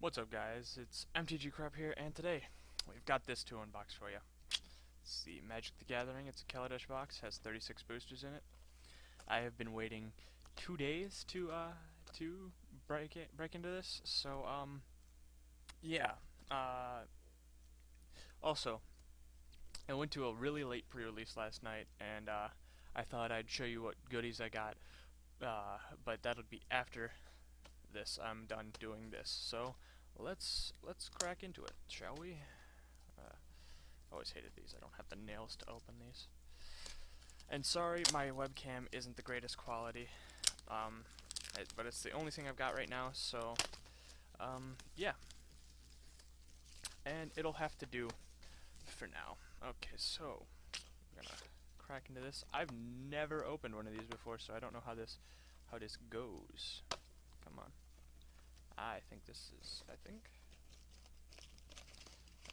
What's up, guys? It's MTG Crap here, and today we've got this to unbox for you. It's the Magic the Gathering. It's a Kaladesh box, has 36 boosters in it. I have been waiting 2 days to break into this. So yeah. Also, I went to a really late pre-release last night, and I thought I'd show you what goodies I got. But that'll be after this. I'm done doing this. So let's crack into it, shall we? Always hated these. I don't have the nails to open these. And sorry, my webcam isn't the greatest quality, but it's the only thing I've got right now. So yeah, and it'll have to do for now. Okay, so we're gonna crack into this. I've never opened one of these before, so I don't know how this goes. Come on. I think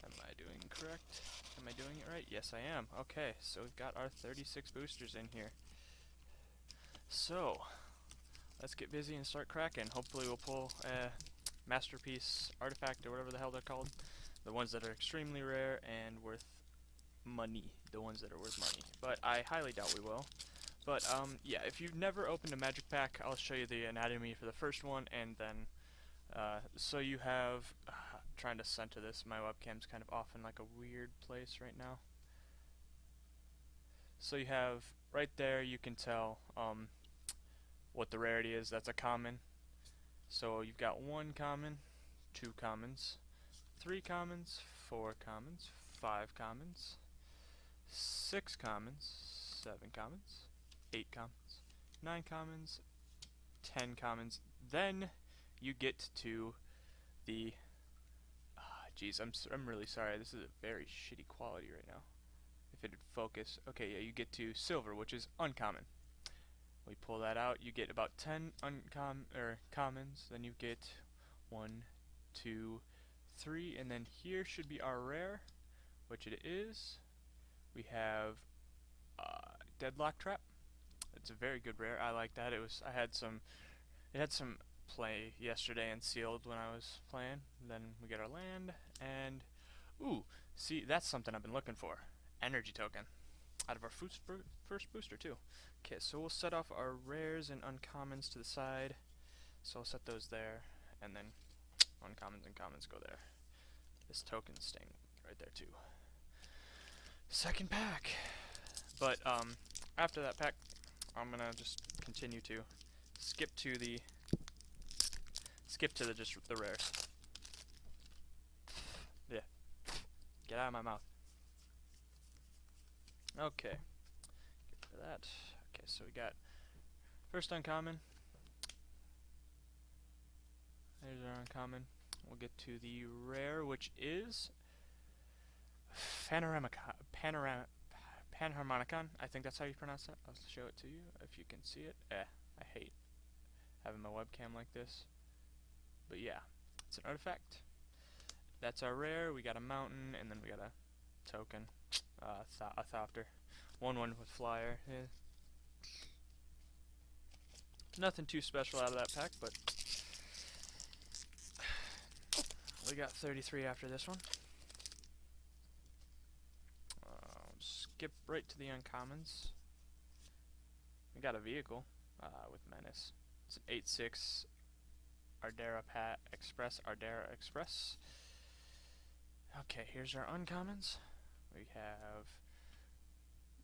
am I doing correct? Am I doing it right? Yes, I am. Okay, so we've got our 36 boosters in here. So, let's get busy and start cracking. Hopefully we'll pull a masterpiece artifact or whatever the hell they're called. The ones that are extremely rare and worth money. The ones that are worth money. But I highly doubt we will. But yeah, if you've never opened a magic pack, I'll show you the anatomy for the first one, and then so you have, trying to center this, my webcam's kind of off in like a weird place right now. So you have, right there you can tell what the rarity is. That's a common. So you've got 1 common, 2 commons, 3 commons, 4 commons, 5 commons, 6 commons, 7 commons, 8 commons, 9 commons, 10 commons. Then you get to the geez, I'm really sorry. This is a very shitty quality right now. If it'd focus. Okay, yeah, you get to silver, which is uncommon. We pull that out, you get about 10 commons, then you get 1, 2, 3, and then here should be our rare, which it is. We have Deadlock Trap. It's a very good rare. I like that. It had some play yesterday and sealed when I was playing. Then we get our land, and ooh, see, that's something I've been looking for. Energy token out of our first booster too. Okay, so we'll set off our rares and uncommons to the side. So I'll set those there, and then uncommons and commons go there. This token's staying right there too. Second pack. But after that pack, I'm gonna just continue to skip to just the rares. Yeah. Get out of my mouth. Okay. Get rid of that. Okay, so we got first uncommon. There's our uncommon. We'll get to the rare, which is Panharmonicon. I think that's how you pronounce that. I'll show it to you if you can see it. I hate having my webcam like this. But yeah, it's an artifact. That's our rare. We got a mountain, and then we got a token, a Thopter. 1/1 with flyer. Yeah. Nothing too special out of that pack, but we got 33 after this one. Skip right to the uncommons. We got a vehicle with Menace. It's an 8/6 Ardera Express. Okay, here's our uncommons. We have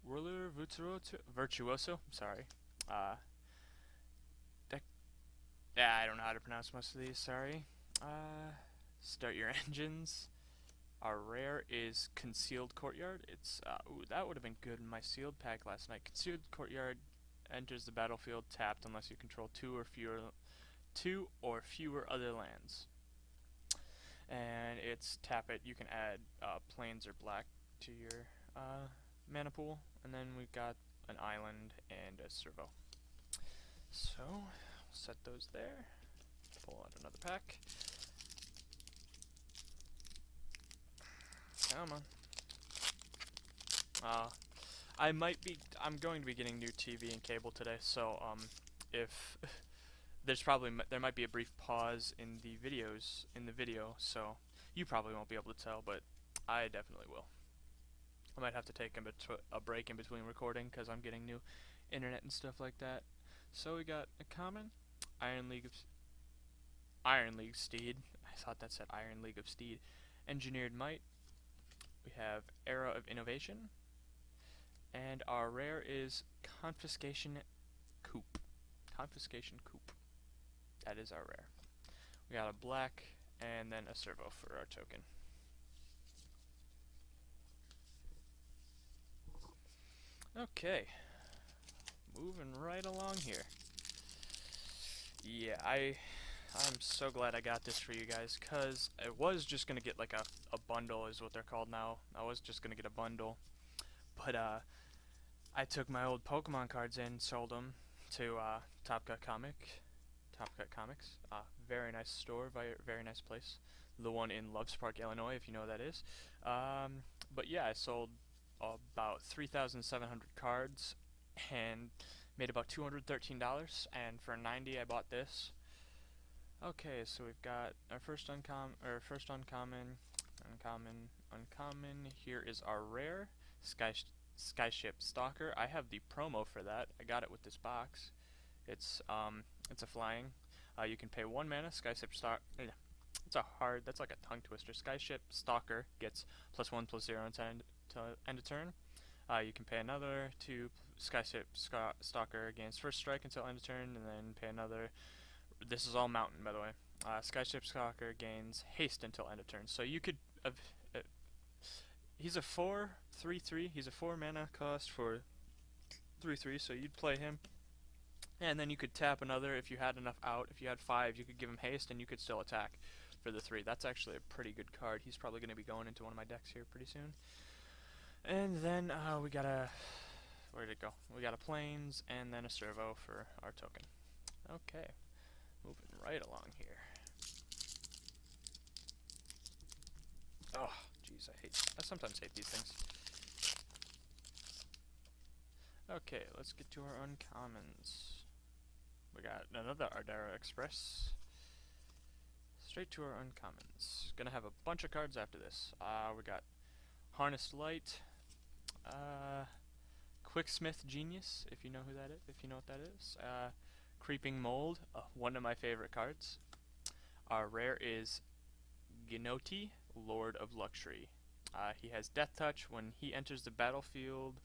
Whirler Virtuoso. Sorry. I don't know how to pronounce most of these. Sorry. Start your engines. Our rare is Concealed Courtyard. It's ooh, that would have been good in my sealed pack last night. Concealed Courtyard enters the battlefield tapped unless you control two or fewer other lands. And it's tap it. You can add plains or black to your mana pool, and then we've got an island and a servo. So we'll set those there. Pull out another pack. Come on. I'm going to be getting new TV and cable today, so if there might be a brief pause in the video, so you probably won't be able to tell, but I definitely will. I might have to take a break in between recording because I'm getting new internet and stuff like that. So we got a common Iron League Steed. I thought that said Iron League of Steed. Engineered Might. We have Era of Innovation, and our rare is Confiscation Coupe. Confiscation Coupe. That is our rare. We got a black and then a servo for our token. Okay, moving right along here. Yeah, I'm so glad I got this for you guys, cause I was just gonna get like a bundle is what they're called now. I was just gonna get a bundle, but I took my old Pokemon cards in, sold them to Top Cut Comics. Very nice store, very nice place. The one in Loves Park, Illinois, if you know what that is. But yeah, I sold about 3,700 cards and made about $213. And for 90, I bought this. Okay, so we've got our first uncommon. Here is our rare Skyship Stalker. I have the promo for that. I got it with this box. It's a flying. You can pay 1 mana. Skyship Stalker. That's like a tongue twister. Skyship Stalker gets +1/+0 until end of turn. You can pay another to Skyship Stalker gains first strike until end of turn, and then pay another. This is all mountain, by the way. Skyship Stalker gains haste until end of turn. So you could. He's a 4/3/3. He's a 4 mana cost for 3/3. So you'd play him, and then you could tap another if you had enough out. If you had 5, you could give him haste, and you could still attack for the 3. That's actually a pretty good card. He's probably going to be going into one of my decks here pretty soon. And then we got a. Where did it go? We got a plains and then a servo for our token. Okay. Moving right along here. Oh, jeez, I sometimes hate these things. Okay, let's get to our uncommons. We got another Ardara Express. Straight to our uncommons. Gonna have a bunch of cards after this. We got Harnessed Light, Quicksmith Genius, if you know who that is, if you know what that is. Creeping Mold, one of my favorite cards. Our rare is Gnoti, Lord of Luxury. He has Death Touch. When he enters the battlefield,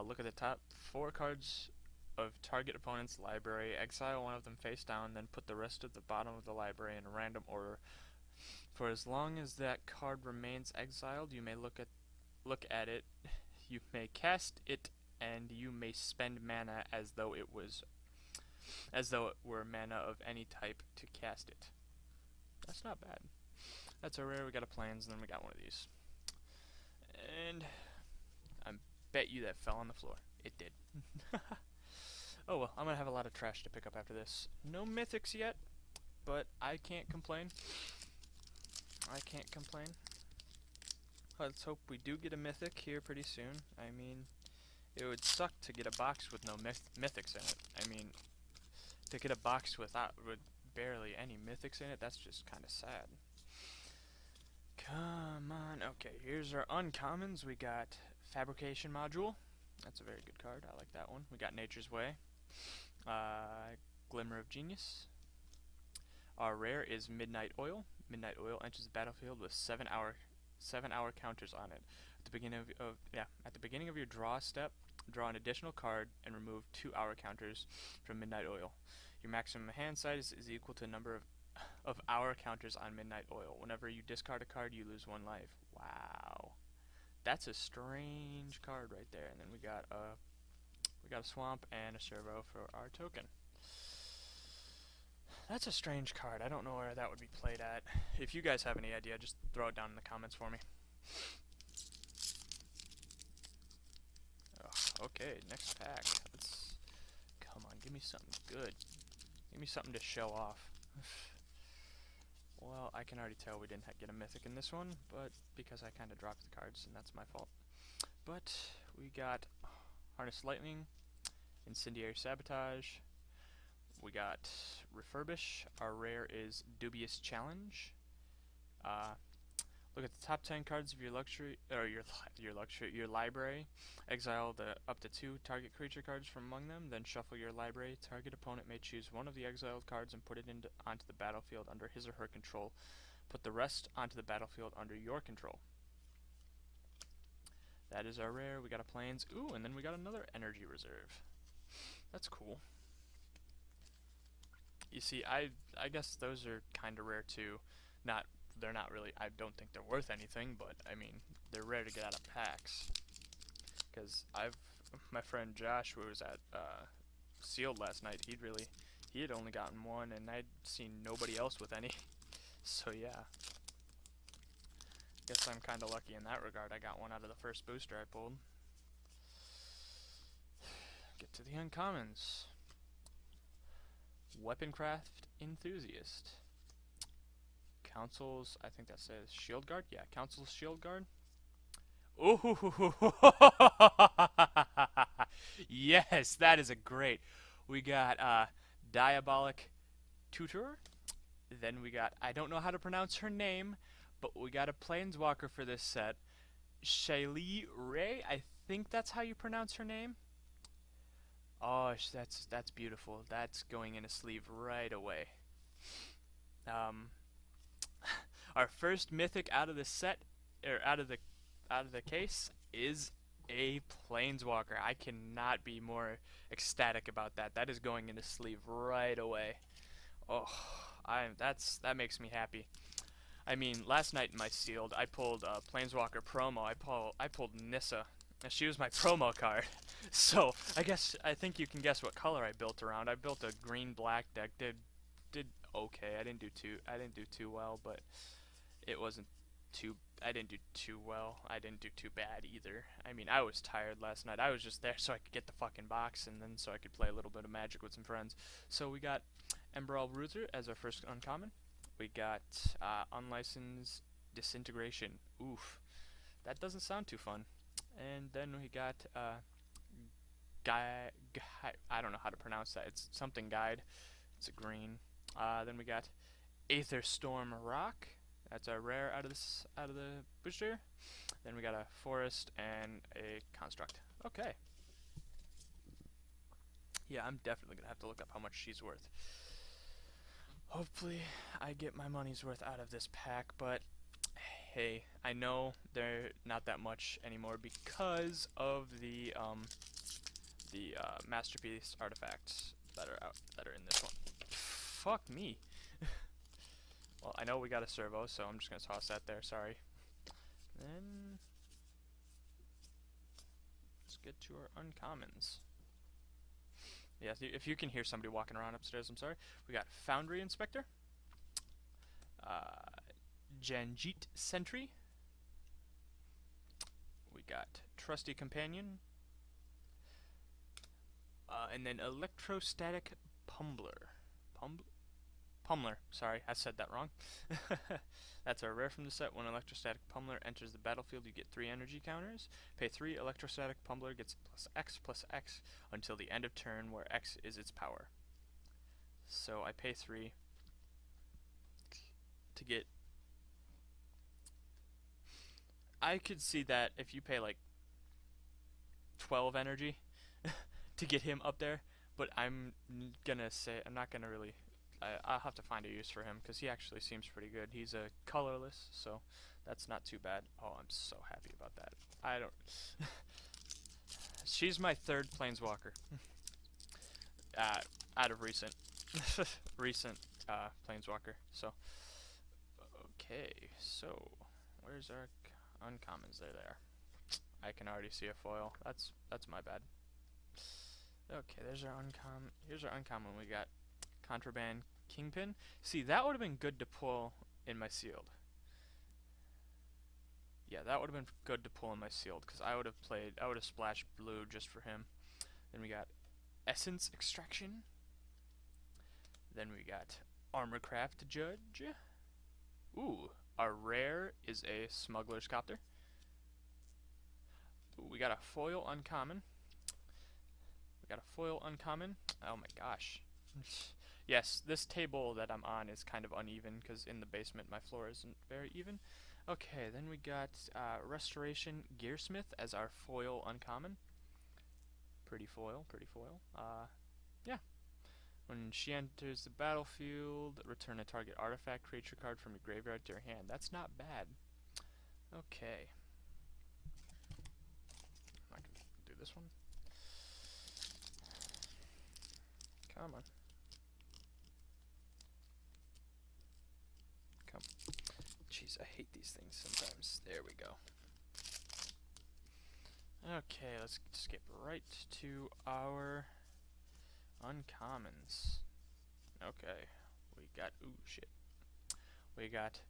look at the top 4 cards of target opponent's library, exile one of them face down, then put the rest of the bottom of the library in a random order. For as long as that card remains exiled, you may look at it, you may cast it, and you may spend mana as though it were mana of any type to cast it. That's not bad. That's a rare. We got a plains, and then we got one of these. And I bet you that fell on the floor. It did. Oh well, I'm gonna have a lot of trash to pick up after this. No mythics yet, but I can't complain. Let's hope we do get a mythic here pretty soon. I mean, it would suck to get a box with no mythics in it. I mean, to get a box with barely any mythics in it, that's just kind of sad. Come on. Okay, here's our uncommons. We got Fabrication Module. That's a very good card. I like that one. We got Nature's Way. Glimmer of Genius. Our rare is Midnight Oil. Midnight Oil enters the battlefield with 7-hour counters on it. At the beginning of your draw step, draw an additional card and remove 2-hour counters from Midnight Oil. Your maximum hand size is equal to the number of hour counters on Midnight Oil. Whenever you discard a card, you lose 1 life. Wow, that's a strange card right there. And then we got a swamp and a servo for our token. That's a strange card. I don't know where that would be played at. If you guys have any idea, just throw it down in the comments for me. Oh, okay, next pack. Come on, give me something good. Give me something to show off. Well, I can already tell we didn't get a mythic in this one, but because I kind of dropped the cards, and that's my fault. But we got Harnessed Lightning, Incendiary Sabotage, We got Refurbish. Our rare is Dubious Challenge. Uh, Look at the top 10 cards of your luxury or your library. Exile the up to 2 target creature cards from among them, then shuffle your library. Target opponent may choose one of the exiled cards and put it onto the battlefield under his or her control. Put the rest onto the battlefield under your control. That is our rare. We got a plains. Ooh, and then we got another energy reserve. That's cool. You see, I guess those are kind of rare too. They're not really, I don't think they're worth anything, but I mean, they're rare to get out of packs. Because my friend Josh, who was at Sealed last night, he had only gotten one, and I'd seen nobody else with any. So yeah, guess I'm kind of lucky in that regard. I got one out of the first booster I pulled. Get to the uncommons. Weaponcraft Enthusiast. Council's, I think that says Shield Guard. Yeah, Council's Shield Guard. Ooh, yes, that is a great. We got Diabolic Tutor. Then we got, I don't know how to pronounce her name, but we got a Planeswalker for this set. Shaylee Ray, I think that's how you pronounce her name. Oh, that's beautiful. That's going in a sleeve right away. Our first mythic out of the set, or out of the case, is a Planeswalker. I cannot be more ecstatic about that. That is going in a sleeve right away. Oh, that makes me happy. I mean, last night in my sealed, I pulled Planeswalker promo. I pulled Nissa. And she was my promo card. So I think you can guess what color I built around. I built a green-black deck. Did okay. I didn't do too well, but it wasn't too. I didn't do too well. I didn't do too bad either. I mean, I was tired last night. I was just there so I could get the fucking box, and then so I could play a little bit of Magic with some friends. So we got Emberall Bruiser as our first uncommon. We got Unlicensed Disintegration. Oof, that doesn't sound too fun. And then we got I don't know how to pronounce that. It's something guide. It's a green. Then we got Aether Storm Rock. That's our rare out of the booster. Then we got a Forest and a Construct. Okay. Yeah, I'm definitely gonna have to look up how much she's worth. Hopefully, I get my money's worth out of this pack, but hey, I know they're not that much anymore because of the masterpiece artifacts that are in this one. Fuck me. Well, I know we got a servo, so I'm just gonna toss that there. Sorry. Then let's get to our uncommons. Yeah, if you can hear somebody walking around upstairs, I'm sorry. We got Foundry Inspector, Janjit Sentry. We got Trusty Companion, and then Electrostatic Pummler. Pummler. Sorry, I said that wrong. That's our rare from the set. When Electrostatic Pummler enters the battlefield, you get 3 energy counters. Pay 3. Electrostatic Pummler gets +X until the end of turn, where X is its power. So I pay 3 to get. I could see that if you pay like 12 energy to get him up there, but I'm not gonna really. I'll have to find a use for him because he actually seems pretty good. He's a colorless, so that's not too bad. Oh, I'm so happy about that. I don't. She's my 3rd Planeswalker out of recent Planeswalker. So okay, so where's our uncommons? There they are. I can already see a foil. That's my bad. Okay, there's our uncommon. Here's our uncommon. We got Contraband Kingpin. See, that would have been good to pull in my sealed. Yeah, that would have been good to pull in my sealed because I would have splashed blue just for him. Then we got Essence Extraction. Then we got Armorcraft Judge. Ooh, our rare is a Smuggler's Copter. Ooh, we got a foil uncommon. Oh my gosh. Yes, this table that I'm on is kind of uneven because in the basement my floor isn't very even. Okay, then we got Restoration Gearsmith as our foil uncommon. Pretty foil, pretty foil. Yeah. When she enters the battlefield, return a target artifact creature card from your graveyard to your hand. That's not bad. Okay. I can do this one. Come on. Come. Jeez, I hate these things sometimes. There we go. Okay, let's skip right to our uncommons. Okay, we got, ooh, shit. We got,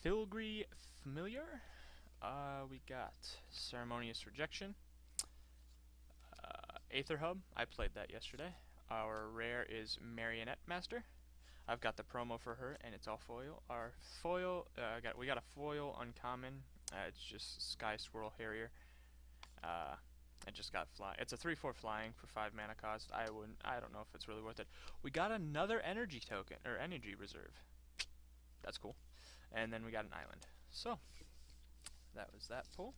Filgry Familiar. We got Ceremonious Rejection. Aether Hub, I played that yesterday. Our rare is Marionette Master. I've got the promo for her, and it's all foil. Our foil, we got a foil uncommon. It's just Sky Swirl Harrier. It just got fly. It's a 3/4 flying for 5 mana cost. I don't know if it's really worth it. We got another energy token or energy reserve. That's cool. And then we got an island. So that was that pull.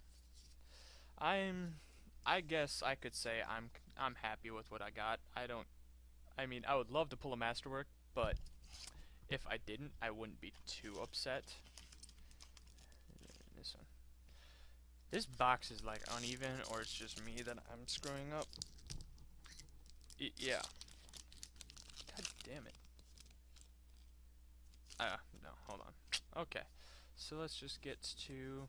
I guess I could say I'm happy with what I got. I mean, I would love to pull a masterwork, but if I didn't, I wouldn't be too upset. This one. This box is like uneven, or it's just me that I'm screwing up. Yeah. God damn it. No, hold on. Okay. So let's just get to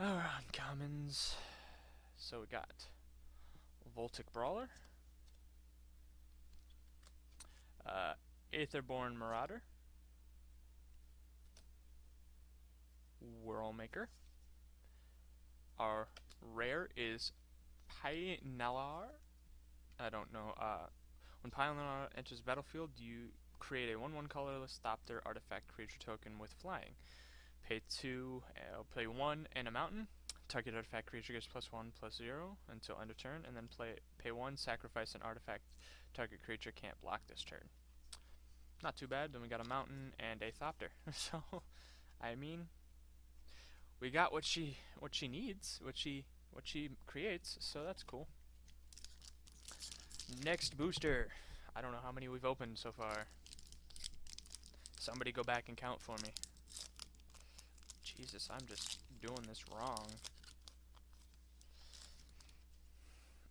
our uncommons. So we got Voltic Brawler, Aetherborn Marauder, Whirlmaker. Our rare is Pioneer. I don't know. When Pioneer enters the battlefield, you create a 1/1 colorless Thopter artifact creature token with flying. Pay 2, play 1 and a mountain. Target artifact creature gets +1/+0 until end of turn, and then pay 1, sacrifice an artifact. Target creature can't block this turn. Not too bad. Then we got a mountain and a Thopter. So, I mean, we got what she needs, what she creates. So that's cool. Next booster. I don't know how many we've opened so far. Somebody go back and count for me. Jesus, I'm just doing this wrong.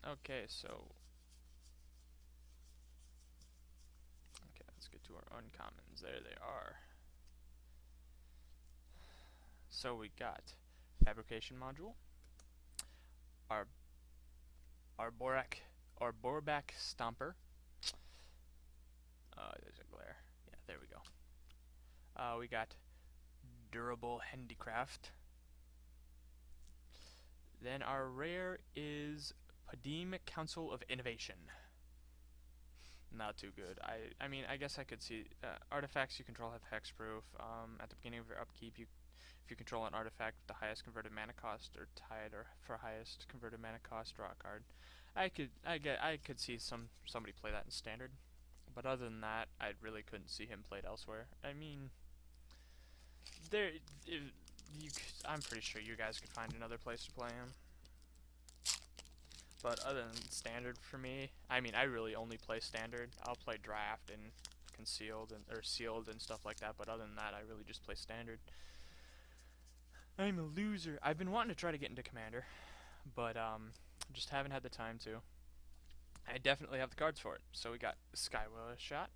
Okay, so... Okay, let's get to our uncommons. There they are. So we got Fabrication Module, our Borak Stomper. There's a glare. Yeah, there we go. We got Durable Handicraft. Then our rare is Padim Council of Innovation. Not too good. I mean, I guess I could see artifacts you control have hexproof. At the beginning of your upkeep, if you control an artifact with the highest converted mana cost or tied or for highest converted mana cost, draw a card. I could see somebody play that in standard, but other than that, I really couldn't see him played elsewhere. I mean, I'm pretty sure you guys could find another place to play him. But other than standard for me, I mean, I really only play standard. I'll play draft and concealed or sealed and stuff like that, but other than that, I really just play standard. I'm a loser. I've been wanting to try to get into Commander, but just haven't had the time to. I definitely have the cards for it. So we got Skywilla Shot,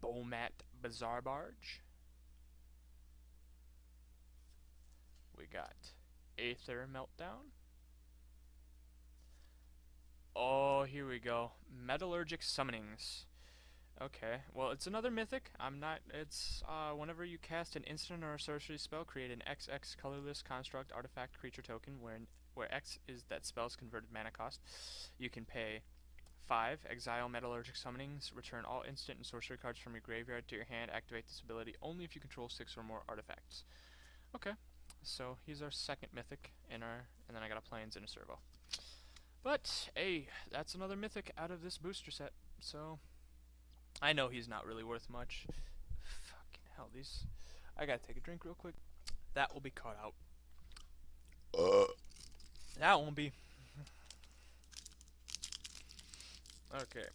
Bomat Bazaar Barge. We got Aether Meltdown. Oh, here we go. Metallurgic Summonings. Okay, well, it's another mythic. It's whenever you cast an instant or a sorcery spell, create an XX colorless construct artifact creature token where X is that spell's converted mana cost. You can pay 5, exile Metallurgic Summonings, return all instant and sorcery cards from your graveyard to your hand, activate this ability only if you control 6 or more artifacts. Okay, So he's our second mythic in our, and then I got a plains and a servo. But hey, that's another mythic out of this booster set. So I know he's not really worth much. Fucking hell, these. I gotta take a drink real quick. That will be cut out. That won't be. Okay,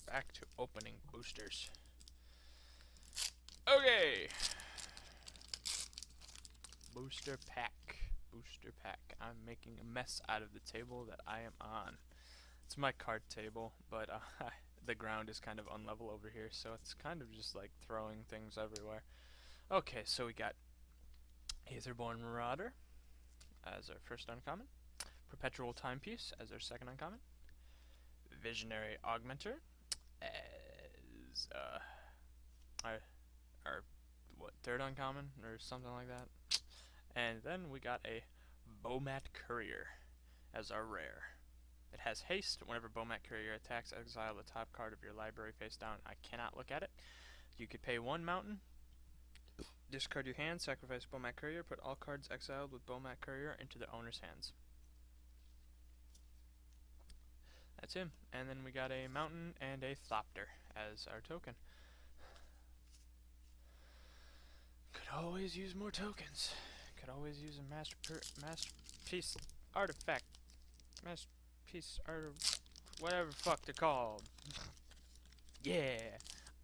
back to opening boosters. Okay. Booster pack. Booster pack. I'm making a mess out of the table that I am on. It's my card table, but the ground is kind of unlevel over here, so it's kind of just like throwing things everywhere. Okay, so we got Aetherborn Marauder as our first uncommon, Perpetual Timepiece as our second uncommon, Visionary Augmenter as our what, third uncommon or something like that, and then we got a Bomat Courier as our rare. It has haste. Whenever Bomat Courier attacks, exile the top card of your library face down. I cannot look at it. You could pay 1 mountain, discard your hand, sacrifice Bomat Courier, put all cards exiled with Bomat Courier into the owner's hands. That's him. And then we got a mountain and a Thopter as our token. Could always use more tokens. Could always use a masterpiece artifact. Masterpiece whatever the fuck they're called. Yeah,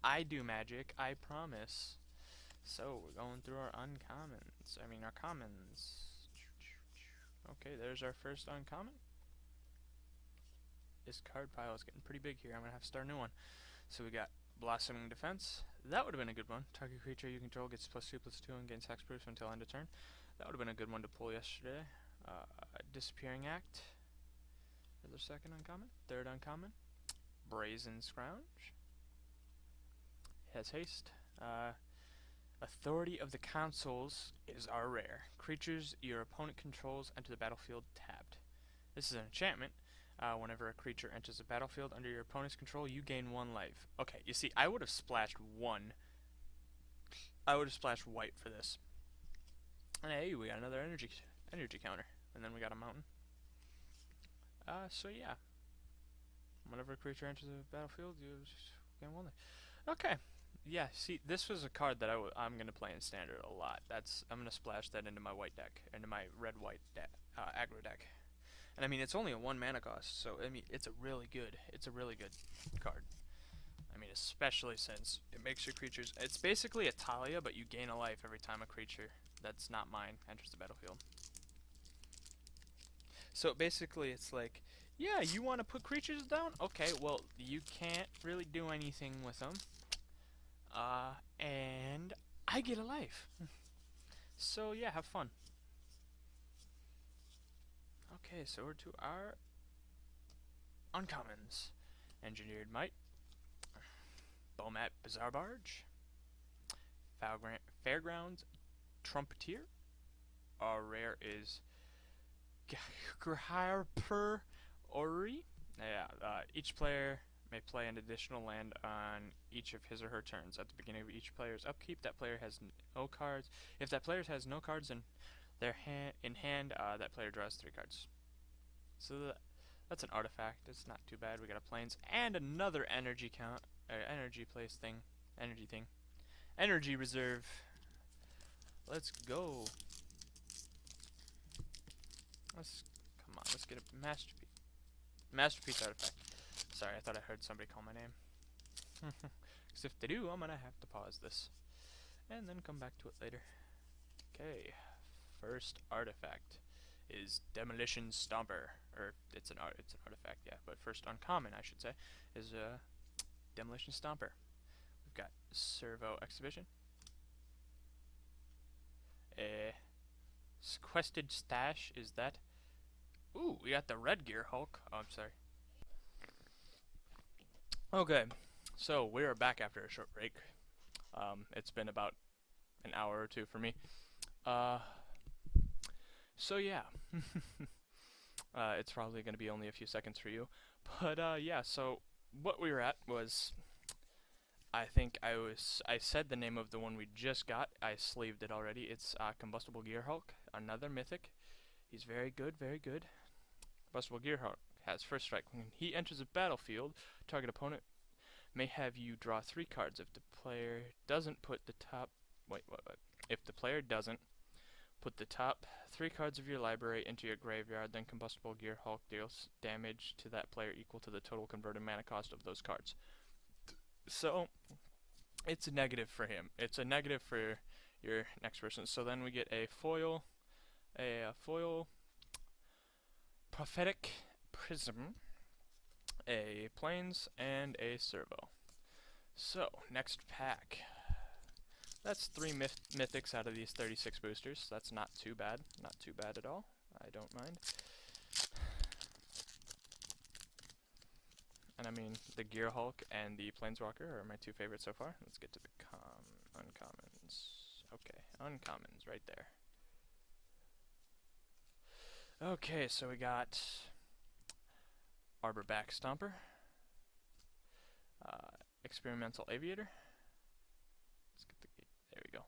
I do magic, I promise. So we're going through our uncommons. I mean our commons. Okay, there's our first uncommon. This card pile is getting pretty big here. I'm gonna have to start a new one. So we got Blossoming Defense. That would have been a good one. Target creature you control gets +2/+2 and gains hexproof until end of turn. That would have been a good one to pull yesterday. Disappearing Act is our second uncommon. Third uncommon, Brazen Scrounge. It has haste. Authority of the Councils is our rare. Creatures your opponent controls enter the battlefield tapped. This is an enchantment. Whenever a creature enters the battlefield under your opponent's control, you gain 1 life. Okay, you see, I would have splashed 1. I would have splashed white for this. And hey, we got another energy counter. And then we got a mountain. So yeah. Whenever a creature enters the battlefield, you gain 1 life. Okay. Yeah, see, this was a card that I'm going to play in standard a lot. I'm going to splash that into my white deck, into my red-white aggro deck. And I mean, it's only a 1 mana cost, so I mean, it's a really good card. I mean, especially since it makes your creatures, it's basically a Talia, but you gain a life every time a creature that's not mine enters the battlefield. So basically, it's like, yeah, you want to put creatures down? Okay, well, you can't really do anything with them. And I get a life. So yeah, have fun. Okay, so we're to our uncommons. Engineered Might, Bomat Bizarre Barge, Fairgrounds Trumpeter. Our rare is Grharper Ori. Yeah, each player may play an additional land on each of his or her turns. At the beginning of each player's upkeep, that player has no cards. If that player has no cards in their hand, that player draws 3 cards. So that's an artifact. It's not too bad. We got a plains and another energy energy reserve. Let's go. Come on. Let's get a masterpiece artifact. Sorry, I thought I heard somebody call my name. Because if they do, I'm gonna have to pause this and then come back to it later. Okay, first artifact is Demolition Stomper, or it's an artifact, yeah. But first uncommon, I should say, is Demolition Stomper. We've got Servo Exhibition, Sequestered Stash is that. Ooh, we got the Red Gear Hulk. Oh, I'm sorry. Okay, so we are back after a short break. It's been about an hour or 2 for me. So yeah, it's probably going to be only a few seconds for you. But yeah, so what we were at was I think I said the name of the one we just got. I sleeved it already. It's Combustible Gear Hulk, another mythic. He's very good, very good. Combustible Gear Hulk has first strike. When he enters a battlefield, target opponent may have you draw 3 cards. If the player doesn't put the top If the player doesn't put the top 3 cards of your library into your graveyard, then Combustible Gear Hulk deals damage to that player equal to the total converted mana cost of those cards. So it's a negative for him. It's a negative for your next person. So then we get a foil prophetic prism, a plains, and a servo. So next pack. That's 3 mythics out of these 36 boosters. That's not too bad. Not too bad at all. I don't mind. And I mean, the Gear Hulk and the Planeswalker are my 2 favorites so far. Let's get to the uncommons. Okay, uncommons right there. Okay, so we got Arbor Backstomper, Experimental Aviator. Let's get there we go.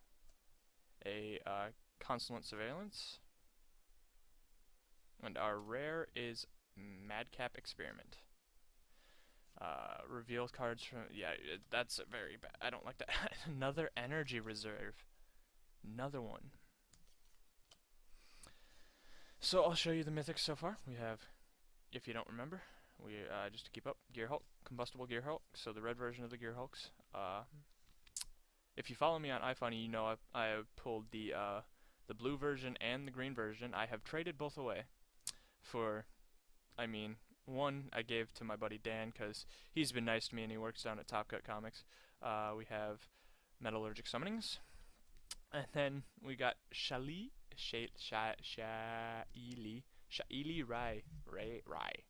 A Consulate Surveillance, and our rare is Madcap Experiment. Reveal cards from that's a very bad. I don't like that. Another Energy Reserve, another one. So I'll show you the mythics so far. We have, if you don't remember, we just to keep up, Gear Hulk, Combustible Gear Hulk. So the red version of the Gear Hulks. If you follow me on iFunny, you know I pulled the blue version and the green version. I have traded both away for, I mean, one I gave to my buddy Dan because he's been nice to me and he works down at Top Cut Comics. We have Metallurgic Summonings, and then we got Shaili Rai,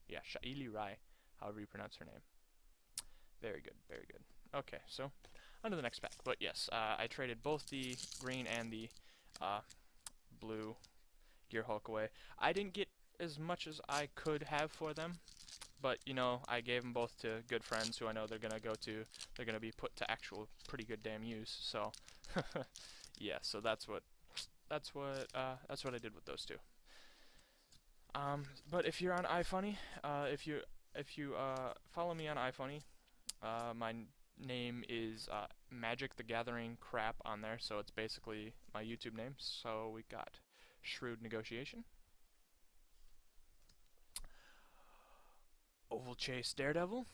yeah, Shaili Rai, however you pronounce her name. Very good, very good. Okay, so on to the next pack. But yes, I traded both the green and the blue Gear Hulk away. I didn't get as much as I could have for them, but you know, I gave them both to good friends who I know they're gonna be put to actual pretty good damn use. So yeah, so that's what I did with those two. But if you're on iFunny, if you follow me on iFunny, my name is Magic the Gathering Crap on there, so it's basically my YouTube name. So we got Shrewd Negotiation, Oval Chase Daredevil,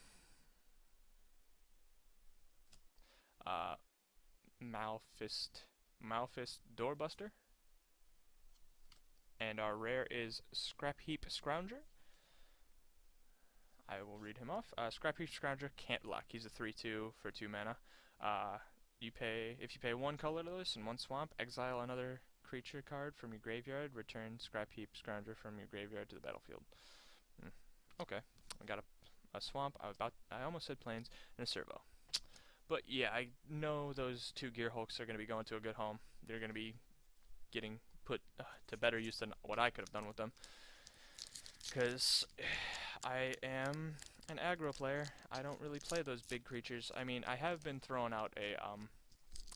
Malfist Doorbuster, and our rare is Scrap Heap Scrounger. I will read him off. Scrap Heap Scrounger can't block. He's a 3/2 for 2 mana. If you pay 1 colorless and 1 swamp, exile another creature card from your graveyard. Return Scrap Heap Scrounger from your graveyard to the battlefield. Okay, I got a swamp. I almost said plains and a servo. But yeah, I know those 2 Gear Hulks are going to be going to a good home. They're going to be getting put to better use than what I could have done with them. Because I am an aggro player. I don't really play those big creatures. I mean, I have been throwing out a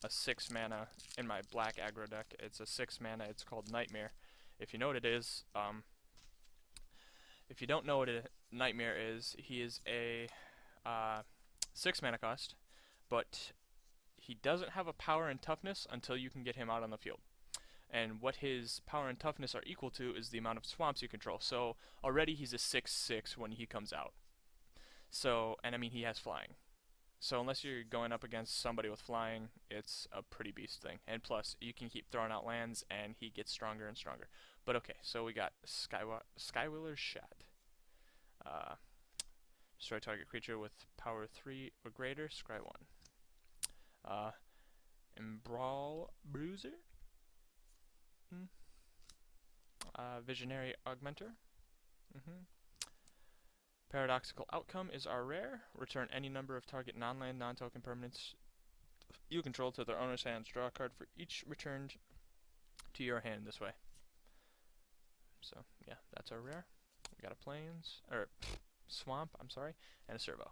6 mana in my black aggro deck. It's a 6 mana. It's called Nightmare. If you know what it is, if you don't know what a Nightmare is, he is a 6 mana cost, but he doesn't have a power and toughness until you can get him out on the field. And what his power and toughness are equal to is the amount of swamps you control. So already he's a 6/6 when he comes out. So, and I mean, he has flying. So unless you're going up against somebody with flying, it's a pretty beast thing. And plus, you can keep throwing out lands and he gets stronger and stronger. But okay, so we got Skywiller's Shot. Destroy target creature with power 3 or greater, scry 1. Embrawl Bruiser. Visionary Augmenter. Paradoxical Outcome is our rare. Return any number of target non-land, non-token permanents you control to their owner's hands. Draw a card for each returned to your hand this way. So yeah, that's our rare. We got a plains, or swamp, I'm sorry, and a servo.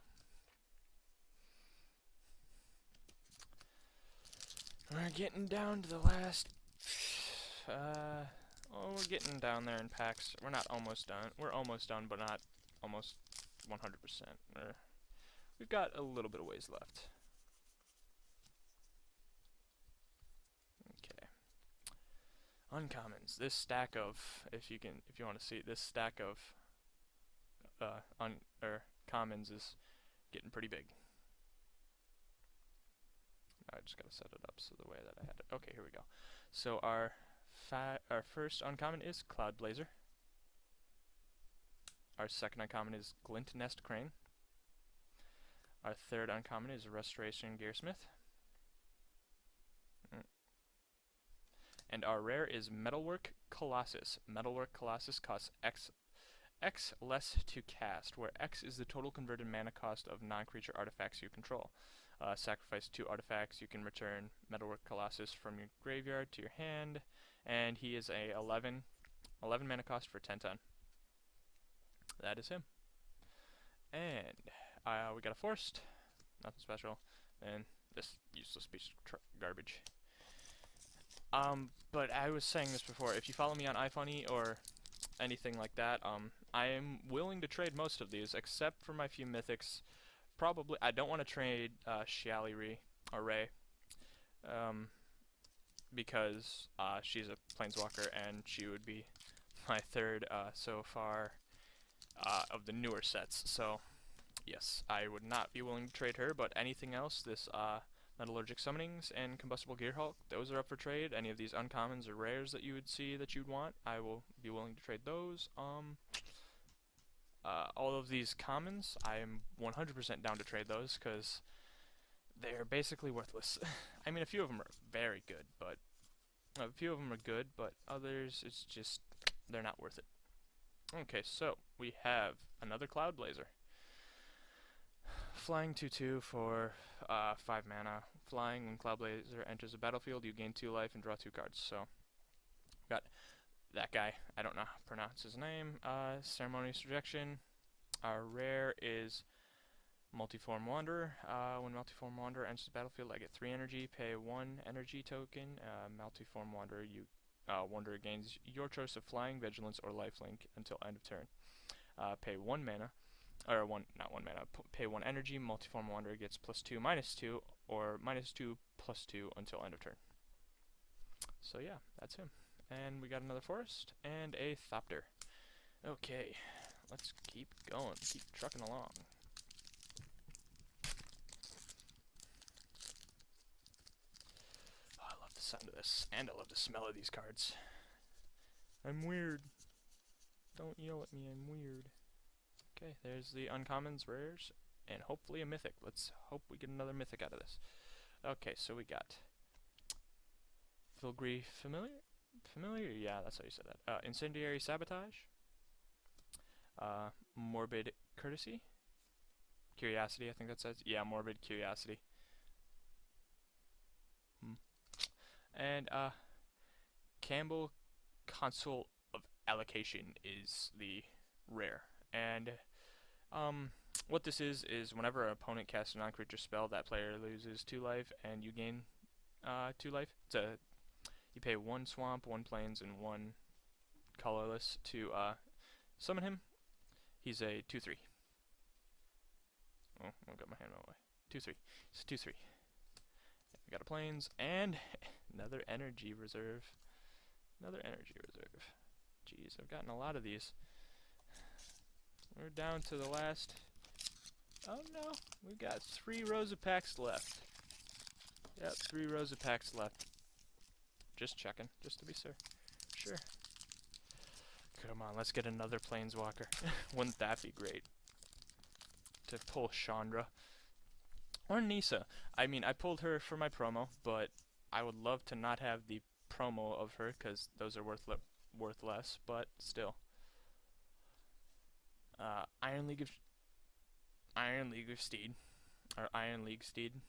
We're getting down to the last. Oh, we're getting down there in packs. We're not almost done. We're almost done, but not almost 100%. We've got a little bit of ways left. Okay. Uncommons. This stack of, if you want to see it, this stack of commons is getting pretty big. I just gotta set it up so the way that I had it. Okay, here we go. So our first uncommon is Cloud Blazer. Our second uncommon is Glint Nest Crane. Our third uncommon is Restoration Gearsmith. And our rare is Metalwork Colossus. Metalwork Colossus costs X less to cast, where X is the total converted mana cost of non-creature artifacts you control. Sacrifice 2 artifacts, you can return Metalwork Colossus from your graveyard to your hand, and he is a 11 mana cost for 10/10. That is him. And we got a forest, nothing special, and this useless piece of garbage. But I was saying this before, if you follow me on iFunny or anything like that, I am willing to trade most of these, except for my few mythics. Probably, I don't want to trade Shiali or Ray, because she's a planeswalker, and she would be my third so far of the newer sets. So, yes, I would not be willing to trade her, but anything else, this Metallurgic Summonings and Combustible Gearhulk, those are up for trade. Any of these uncommons or rares that you would see that you'd want, I will be willing to trade those. All of these commons, I am 100% down to trade those, because they're basically worthless. I mean, a few of them are very good, but others, it's just, they're not worth it. Okay, so we have another Cloud Blazer. Flying 2/2 for 5 mana. Flying, when Cloud Blazer enters the battlefield, you gain 2 life and draw 2 cards. So, we've got that guy. I don't know how to pronounce his name. Ceremonious Rejection. Our rare is Multiform Wanderer. When Multiform Wanderer enters the battlefield, I get 3 energy, pay 1 energy token. Multiform Wanderer, Wanderer gains your choice of Flying, Vigilance, or Lifelink until end of turn. Pay 1 mana. Pay 1 energy, Multiform Wanderer gets +2/-2, or -2/+2 until end of turn. So yeah, that's him. And we got another forest, and a Thopter. Okay, let's keep going, keep trucking along. Oh, I love the sound of this, and I love the smell of these cards. I'm weird. Don't yell at me, I'm weird. Okay, there's the uncommons, rares, and hopefully a mythic. Let's hope we get another mythic out of this. Okay, so we got Filgree Familiar? Yeah, that's how you said that. Incendiary Sabotage. Morbid Courtesy. Curiosity, I think that says. Yeah, Morbid Curiosity. And Campbell Console of Allocation is the rare. And what this is whenever an opponent casts a non-creature spell, that player loses 2 life, and you gain 2 life. You pay 1 swamp, 1 plains, and 1 colorless to summon him. He's a 2/3. Oh, I got my hand away. 2/3. It's 2/3. We got a plains and another energy reserve. Jeez, I've gotten a lot of these. We're down to the last. Oh no, we've got 3 rows of packs left. Yep, 3 rows of packs left. Just checking, just to be sure. Come on, let's get another Planeswalker. Wouldn't that be great? To pull Chandra. Or Nisa. I mean, I pulled her for my promo, but I would love to not have the promo of her, because those are worth less, but still. Iron League of Steed. Or Iron League Steed.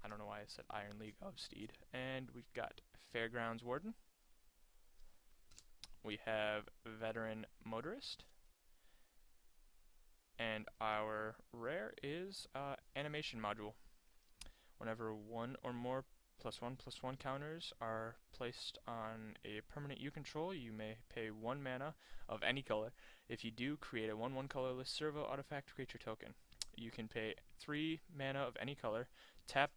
I don't know why I said Iron League of Steed. And we've got Fairgrounds Warden. We have Veteran Motorist. And our rare is Animation Module. Whenever one or more +1/+1 counters are placed on a permanent you control. You may pay 1 mana of any color. If you do, create a 1/1 colorless servo artifact creature token. You can pay 3 mana of any color. Tap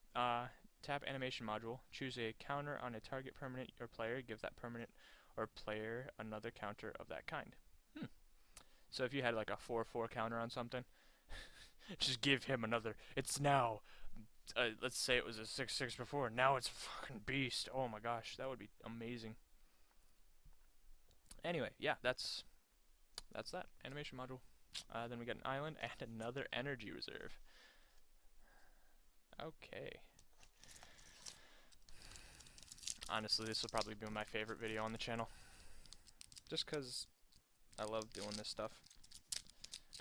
animation module. Choose a counter on a target permanent or player. Give that permanent or player another counter of that kind. So if you had like a 4/4 counter on something, just give him another. It's now. Let's say it was a 6/6 before. Now it's fucking beast. Oh my gosh, that would be amazing. Anyway, yeah, that's that animation module. Then we got an island and another energy reserve. Okay. Honestly, this will probably be my favorite video on the channel, just because I love doing this stuff.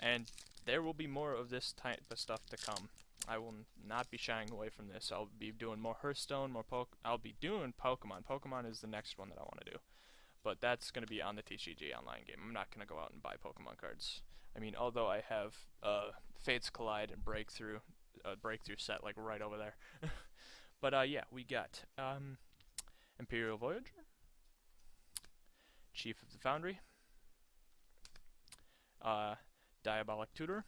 And there will be more of this type of stuff to come. I will not be shying away from this. I'll be doing more Hearthstone, I'll be doing Pokemon. Pokemon is the next one that I want to do. But that's going to be on the TCG online game. I'm not going to go out and buy Pokemon cards. I mean, although I have Fates Collide and Breakthrough set like right over there. But yeah, we got Imperial Voyager, Chief of the Foundry, Diabolic Tutor.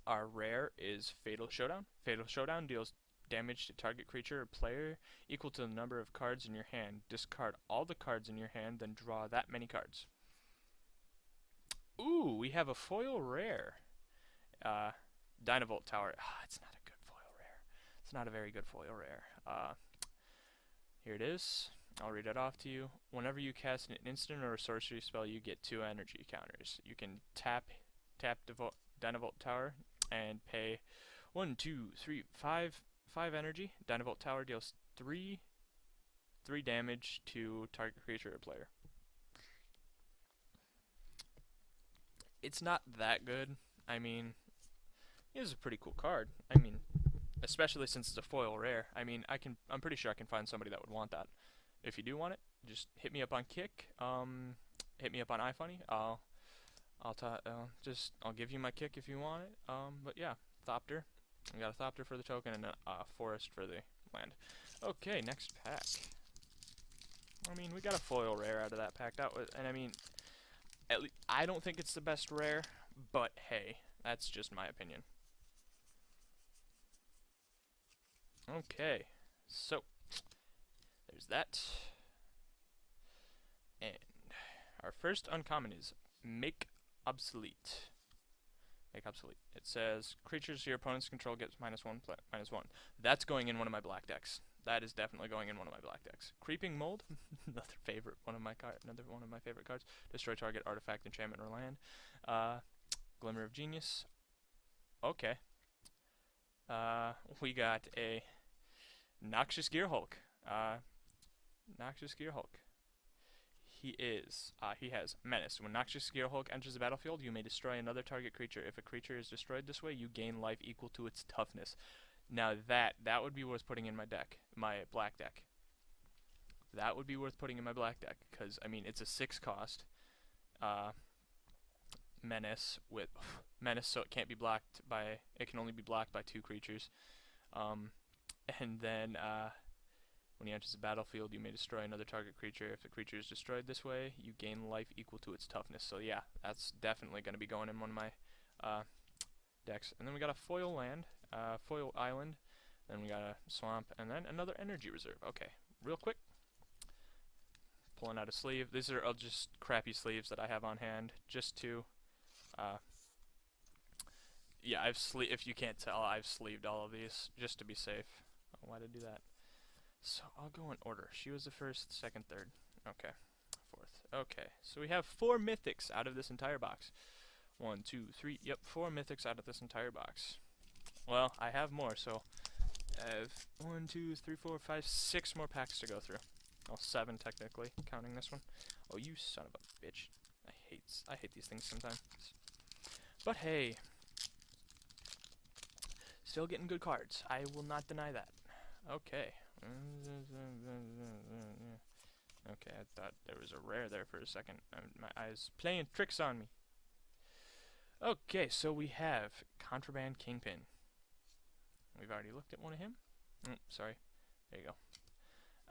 Our rare is Fatal Showdown. Fatal Showdown deals damage to target creature or player equal to the number of cards in your hand. Discard all the cards in your hand, then draw that many cards. Ooh, we have a foil rare. Dynavolt Tower. It's not a good foil rare. It's not a very good foil rare. Here it is. I'll read it off to you. Whenever you cast an instant or a sorcery spell, you get 2 energy counters. You can tap Dynavolt Tower and pay 1, 2, 3, 5 energy. Dynavolt Tower deals 3 damage to target creature or player. It's not that good. I mean, it is a pretty cool card. I mean, especially since it's a foil rare. I mean, I'm pretty sure I can find somebody that would want that. If you do want it, just hit me up on Kick. Hit me up on iFunny. I'll give you my Kick if you want it. But yeah, Thopter. We got a Thopter for the token and a Forest for the land. Okay, next pack. I mean, we got a foil rare out of that pack. And I mean, I don't think it's the best rare, but hey, that's just my opinion. Okay, so there's that. And our first uncommon is Make Obsolete. Make Obsolete. It says creatures your opponent's control gets -1/-1. That's going in one of my black decks. That is definitely going in one of my black decks. Creeping Mold, another one of my favorite cards. Destroy target artifact, enchantment, or land. Glimmer of Genius. Okay. We got a Noxious Gearhulk. Noxious Gearhulk. He has Menace. When Noxious Gearhulk enters the battlefield, you may destroy another target creature. If a creature is destroyed this way, you gain life equal to its toughness. Now that would be worth putting in my deck, my black deck. That would be worth putting in my black deck, because I mean it's a 6 cost Menace with Menace, so it can't be blocked by. It can only be blocked by 2 creatures. And then when he enters the battlefield, you may destroy another target creature. If the creature is destroyed this way, you gain life equal to its toughness. So yeah, that's definitely going to be going in one of my decks. And then we got a foil land, foil island, then we got a swamp, and then another energy reserve. Okay, real quick. Pulling out a sleeve. These are just crappy sleeves that I have on hand, just to, yeah, if you can't tell, I've sleeved all of these, just to be safe. Oh, why did I do that? So, I'll go in order. She was the first, second, third. Okay, fourth. Okay, so we have 4 mythics out of this entire box. 1, 2, 3, yep, 4 mythics out of this entire box. Well, I have more, so I have 1, 2, 3, 4, 5, 6 more packs to go through. Well, 7 technically, counting this one. Oh, you son of a bitch. I hate these things sometimes. But hey, still getting good cards. I will not deny that. Okay. Okay, I thought there was a rare there for a second. My eyes playing tricks on me. Okay, so we have Contraband Kingpin. We've already looked at one of him. Sorry. There you go.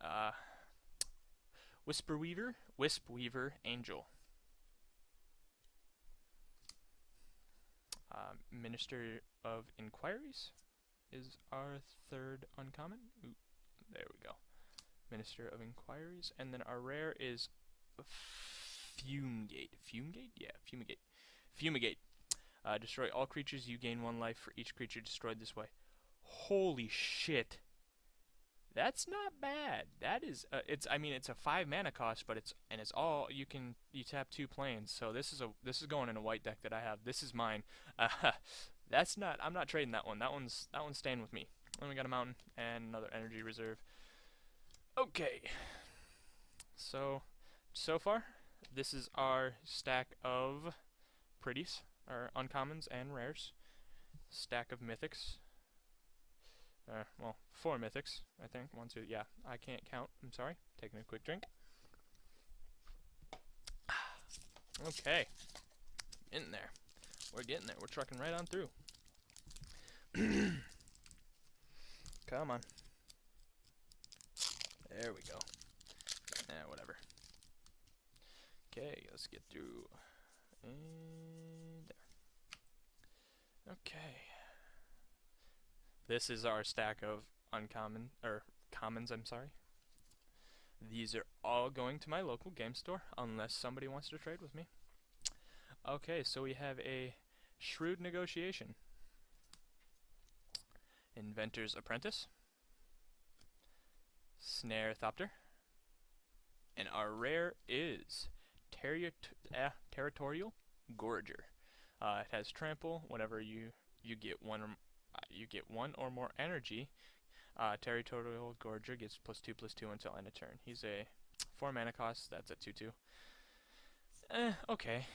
Uh, Whisper Weaver, Wisp Weaver Angel. Minister of Inquiries is our third uncommon. Ooh, there we go. Minister of Inquiries. And then our rare is Fumigate. Fumigate? Yeah, Fumigate. Fumigate. Destroy all creatures. You gain 1 life for each creature destroyed this way. Holy shit. That's not bad. That is, I mean, it's a 5 mana cost, but it's all you tap 2 planes. So this is going in a white deck that I have. This is mine. That's not. I'm not trading that one. That one's staying with me. Then we got a mountain and another energy reserve. Okay. So far, this is our stack of pretties, or uncommons and rares. Stack of mythics. Well, 4 mythics, I think. 1, 2, yeah, I can't count. I'm sorry. Taking a quick drink. Okay. Getting there. We're getting there. We're trucking right on through. Come on. There we go. Whatever. Okay, let's get through. And there. Okay. This is our stack of commons, I'm sorry. These are all going to my local game store, unless somebody wants to trade with me. Okay, so we have a Shrewd Negotiation, Inventor's Apprentice, Snare Thopter, and our rare is Territorial Gorger. It has Trample. Whenever you get one or more energy, Territorial Gorger gets +2/+2 until end of turn. He's a 4 mana cost. That's a 2/2. Okay.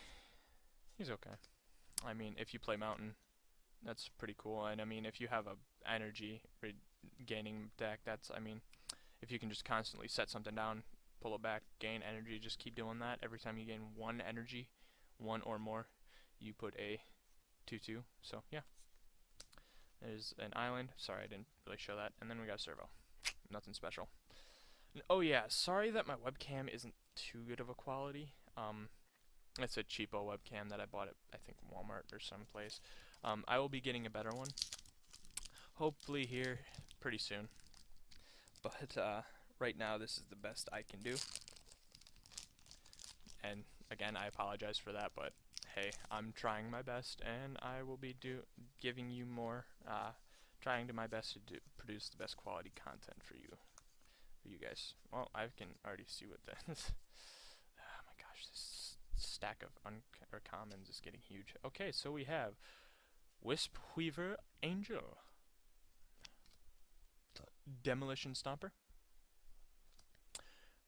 He's okay. I mean, if you play Mountain, that's pretty cool. And I mean, if you have a energy gaining deck, I mean, if you can just constantly set something down, pull it back, gain energy, just keep doing that. Every time you gain 1 energy, 1 or more, you put a 2/2. So yeah. There's an island. Sorry, I didn't really show that. And then we got a servo. Nothing special. And, oh yeah, sorry that my webcam isn't too good of a quality. It's a cheapo webcam that I bought at, I think, Walmart or someplace. I will be getting a better one, hopefully here pretty soon. But right now, this is the best I can do. And again, I apologize for that, but hey, I'm trying my best, and I will be giving you more, trying to my best to produce the best quality content for you guys. Well, I can already see what that is. Oh my gosh, this stack of commons is getting huge. Okay, so we have Wisp Weaver Angel, Demolition Stomper,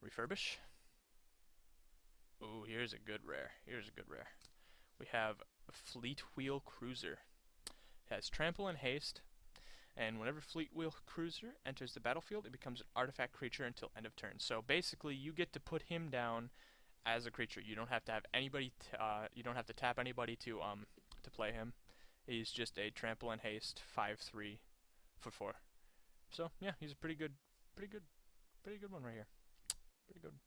Refurbish. Ooh, here's a good rare. We have Fleet Wheel Cruiser. It has Trample and Haste, and whenever Fleet Wheel Cruiser enters the battlefield, it becomes an artifact creature until end of turn. So basically, you get to put him down as a creature. You don't have to have anybody. You don't have to tap anybody to play him. He's just a Trample and Haste 5/3 for 4. So yeah, he's a pretty good one right here. Pretty good.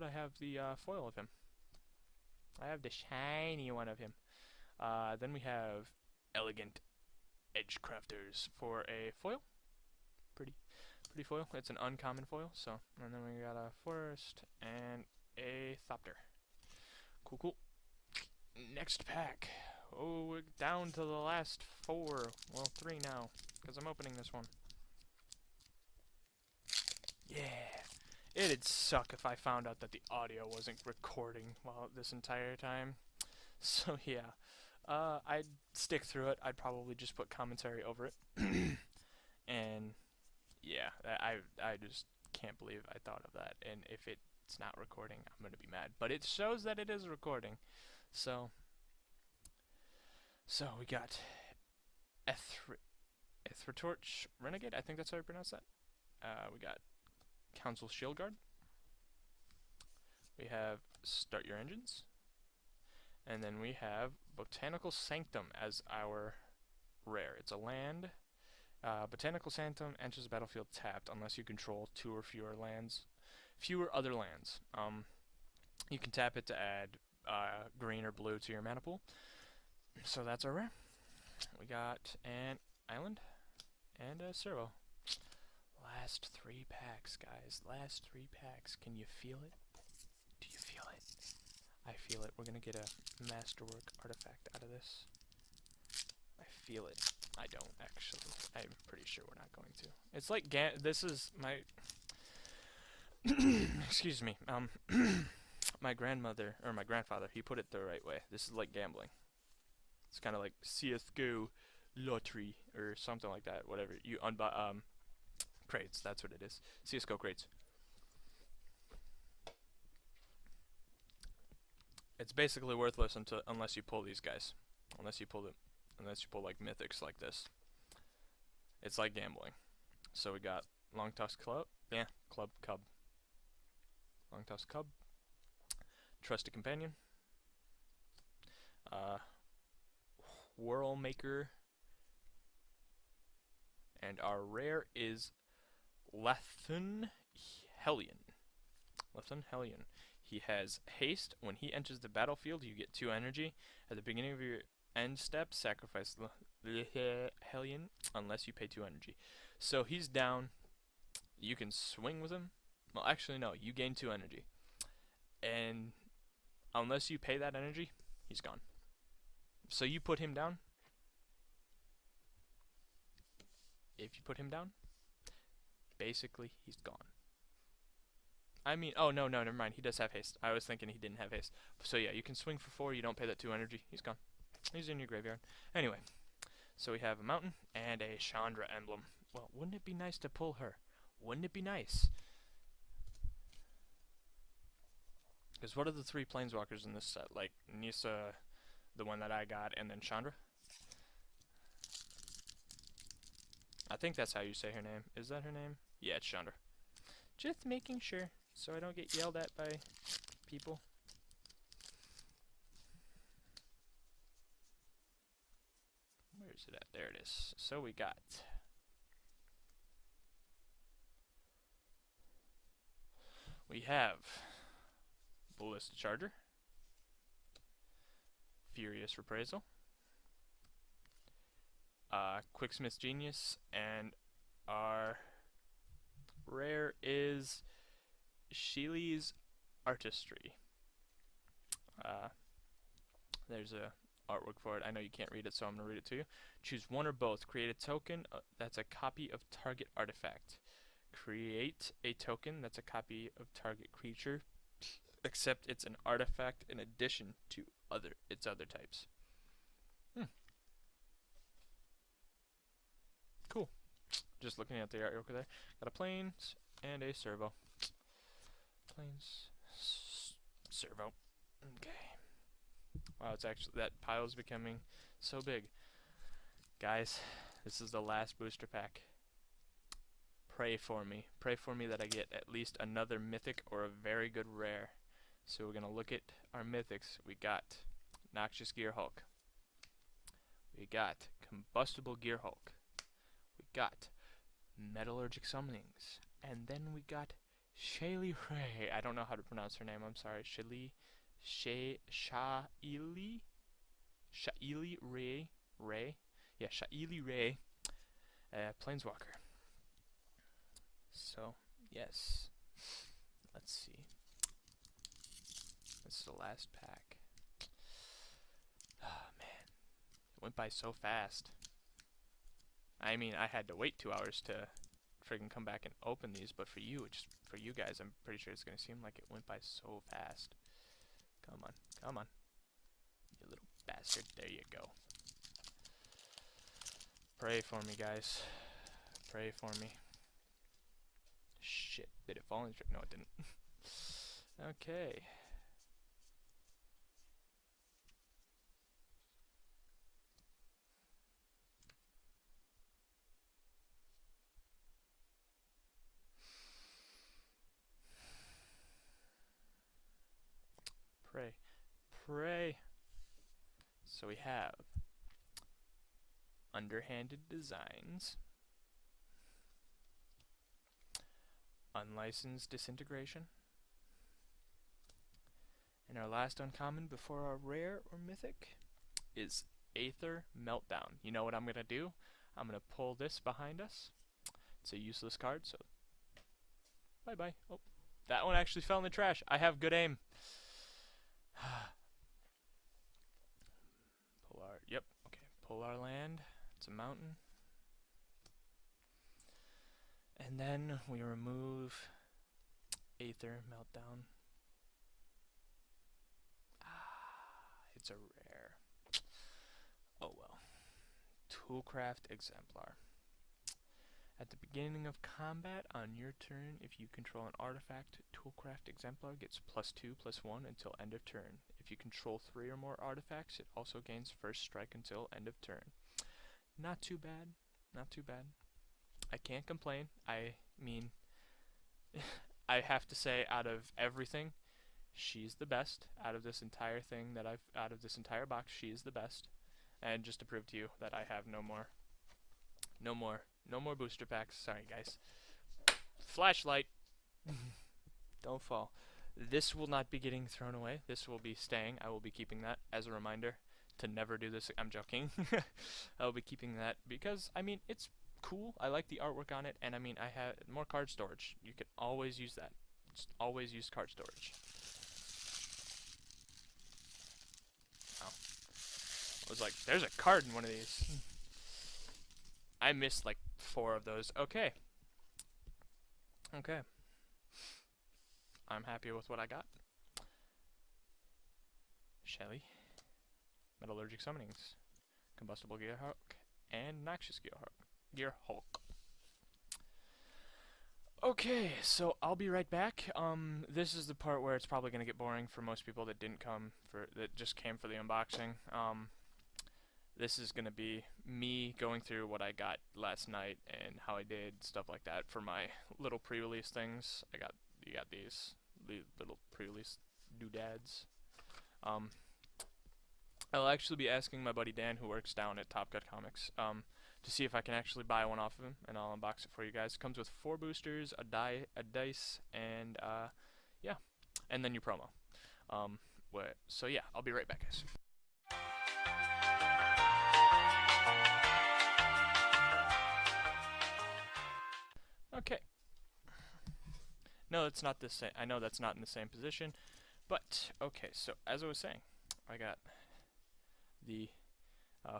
I have the foil of him. I have the shiny one of him. Then we have Elegant Edgecrafters for a foil. Pretty foil. It's an uncommon foil. So, and then we got a Forest and a Thopter. Cool. Next pack. Oh, we're down to the last 4. Well, 3 now, because I'm opening this one. Yeah. It'd suck if I found out that the audio wasn't recording while this entire time. So yeah, I'd stick through it. I'd probably just put commentary over it. And yeah, I just can't believe I thought of that. And if it's not recording, I'm gonna be mad. But it shows that it is recording. So we got Ethretorch Renegade. I think that's how I pronounce that. We got Council Shield Guard. We have Start Your Engines. And then we have Botanical Sanctum as our rare. It's a land, Botanical Sanctum enters the battlefield tapped unless you control two or fewer other lands. You can tap it to add green or blue to your mana pool. So that's our rare. We got an island and a servo. Last 3 packs, guys. Last 3 packs. Can you feel it? Do you feel it? I feel it. We're gonna get a masterwork artifact out of this. I feel it. I don't actually. I'm pretty sure we're not going to. It's like this is my excuse me. My grandmother or my grandfather, he put it the right way. This is like gambling. It's kind of like CS:GO lottery or something like that. Whatever you crates. That's what it is. CS:GO crates. It's basically worthless unless you pull these guys. Unless you pull like mythics like this. It's like gambling. So we got Long Tusk Club. Yeah, Club Cub. Long Tusk Cub. Trusted Companion. Whirlmaker. And our rare is Lethun Hellion. Lethun Hellion. He has haste. When he enters the battlefield, you get 2 energy. At the beginning of your end step, sacrifice Hellion unless you pay 2 energy. So he's down. You can swing with him. Well, actually, no. You gain 2 energy. And unless you pay that energy, he's gone. So you put him down. If you put him down, basically he's gone. I mean, oh no, never mind. He does have haste. I was thinking he didn't have haste. So yeah, you can swing for 4. You don't pay that 2 energy. He's gone. He's in your graveyard. Anyway, so we have a mountain and a Chandra emblem. Well, wouldn't it be nice to pull her? Wouldn't it be nice? Because what are the 3 planeswalkers in this set? Like Nissa, the one that I got, and then Chandra? I think that's how you say her name. Is that her name? Yeah, it's Chandra. Just making sure, so I don't get yelled at by people. Where is it at? There it is. So we got Ballista Charger, Furious Reprisal, Quicksmith Genius, and our rare is Sheely's Artistry. There's a artwork for it. I know you can't read it, so I'm going to read it to you. Choose one or both. Create a token that's a copy of target artifact. Create a token that's a copy of target creature, except it's an artifact in addition to its other types. Cool. Just looking at the artwork there. Got a plains and a servo. Plains, servo. Okay. Wow, it's actually, that pile's becoming so big. Guys, this is the last booster pack. Pray for me. Pray for me that I get at least another mythic or a very good rare. So we're going to look at our mythics. We got Noxious Gear Hulk. We got Combustible Gear Hulk. We got Metallurgic Summonings. And then we got Shaylee Ray. I don't know how to pronounce her name. I'm sorry. Shaili Ray. Yeah, Shaili Ray. Planeswalker. So, yes. Let's see. This is the last pack. Oh, man. It went by so fast. I mean, I had to wait 2 hours to friggin' come back and open these, but for you guys, I'm pretty sure it's gonna seem like it went by so fast. Come on, come on. You little bastard. There you go. Pray for me, guys. Pray for me. Shit. Did it fall in? No, it didn't. Okay. Pray. Pray. So we have Underhanded Designs, Unlicensed Disintegration. And our last uncommon before our rare or mythic is Aether Meltdown. You know what I'm going to do? I'm going to pull this behind us. It's a useless card, so bye-bye. Oh, that one actually fell in the trash. I have good aim. Yep, okay. Pull our land. It's a mountain. And then we remove Aether Meltdown. It's a rare. Oh well. Toolcraft Exemplar. At the beginning of combat on your turn, if you control an artifact, Toolcraft Exemplar gets +2/+1 until end of turn. If you control 3 or more artifacts, it also gains first strike until end of turn. Not too bad. Not too bad. I can't complain. I mean, I have to say, out of everything, she's the best. Out of this entire thing out of this entire box, she is the best. And just to prove to you that I have no more booster packs. Sorry, guys. Flashlight. Don't fall. This will not be getting thrown away. This will be staying. I will be keeping that as a reminder to never do this. I'm joking. I will be keeping that because, I mean, it's cool. I like the artwork on it, and I mean, I have more card storage. You can always use that. Just always use card storage. Oh. I was like, there's a card in one of these. I missed like 4 of those. Okay. Okay. I'm happy with what I got. Shelly. Metallurgic Summonings. Combustible Gearhulk. And Noxious Gearhulk. Okay, so I'll be right back. This is the part where it's probably going to get boring for most people that just came for the unboxing. This is going to be me going through what I got last night and how I did, stuff like that for my little pre-release things. You got these little pre-release doodads. I'll actually be asking my buddy Dan, who works down at Top Cut Comics, to see if I can actually buy one off of him, and I'll unbox it for you guys. It comes with 4 boosters, a dice, and yeah, and then your promo. So yeah, I'll be right back, guys. Okay. No, it's not the same. I know that's not in the same position, but okay. So as I was saying, I got the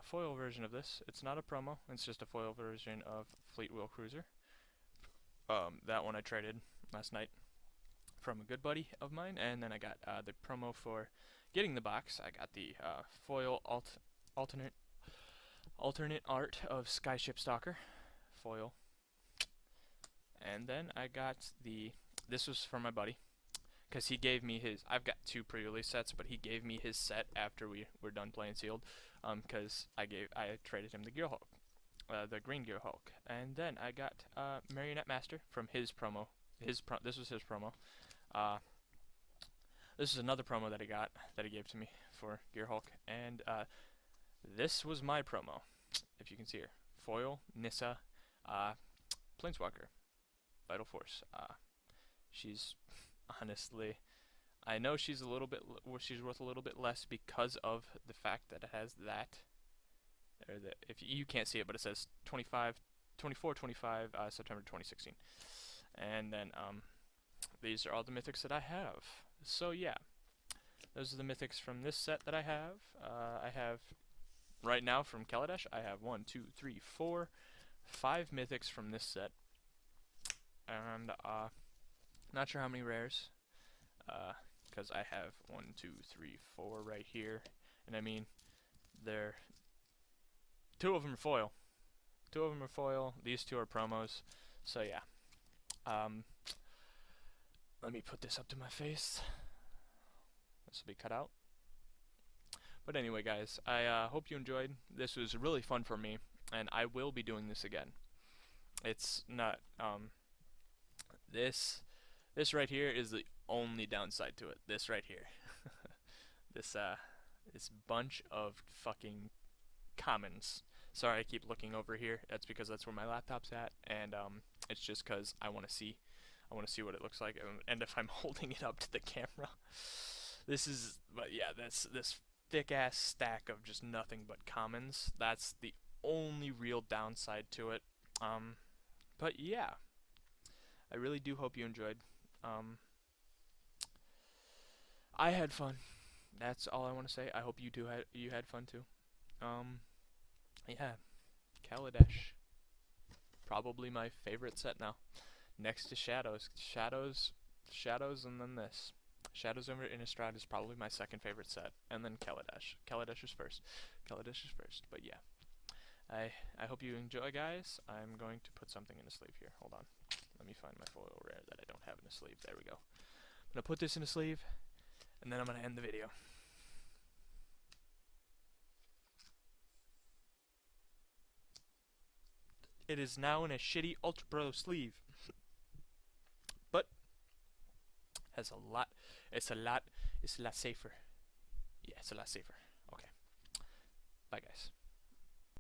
foil version of this. It's not a promo. It's just a foil version of Fleet Wheel Cruiser. That one I traded last night from a good buddy of mine, and then I got the promo for getting the box. I got the foil alternate art of Skyship Stalker foil. And then I got this was from my buddy, because he gave me his, I've got 2 pre-release sets, but he gave me his set after we were done playing sealed, because I traded him the Gearhulk, the green Gearhulk. And then I got Marionette Master from his promo, this was his promo. This is another promo that he gave to me for Gearhulk, and this was my promo, if you can see here. Foil, Nissa, Planeswalker. Vital Force. She's honestly, I know she's she's worth a little bit less because of the fact that it has that. If you can't see it, but it says 24/25 September 2016. And then these are all the mythics that I have. So yeah, those are the mythics from this set that I have. I have right now from Kaladesh. I have 1, 2, 3, 4, 5 mythics from this set. And not sure how many rares, because I have 1, 2, 3, 4 right here, and I mean, 2 of them are foil. 2 of them are foil. These 2 are promos. So yeah. Let me put this up to my face. This will be cut out. But anyway, guys, I hope you enjoyed. This was really fun for me, and I will be doing this again. It's not This right here is the only downside to it. This right here. This bunch of fucking commons. Sorry, I keep looking over here. That's because that's where my laptop's at, and it's just because I want to see I want to see what it looks like, and if I'm holding it up to the camera. This is, but yeah, this thick ass stack of just nothing but commons. That's the only real downside to it. But yeah, I really do hope you enjoyed. I had fun. That's all I want to say. I hope you had fun too. Yeah, Kaladesh, probably my favorite set now, next to Shadows, and then this. Shadows over Innistrad is probably my second favorite set, and then Kaladesh. Kaladesh is first. Kaladesh is first. But yeah, I hope you enjoy, guys. I'm going to put something in a sleeve here. Hold on. Let me find my foil rare that I don't have in a sleeve. There we go. I'm gonna put this in a sleeve, and then I'm gonna end the video. It is now in a shitty Ultra Pro sleeve, but has a lot. It's a lot safer. Yeah, it's a lot safer. Okay. Bye, guys.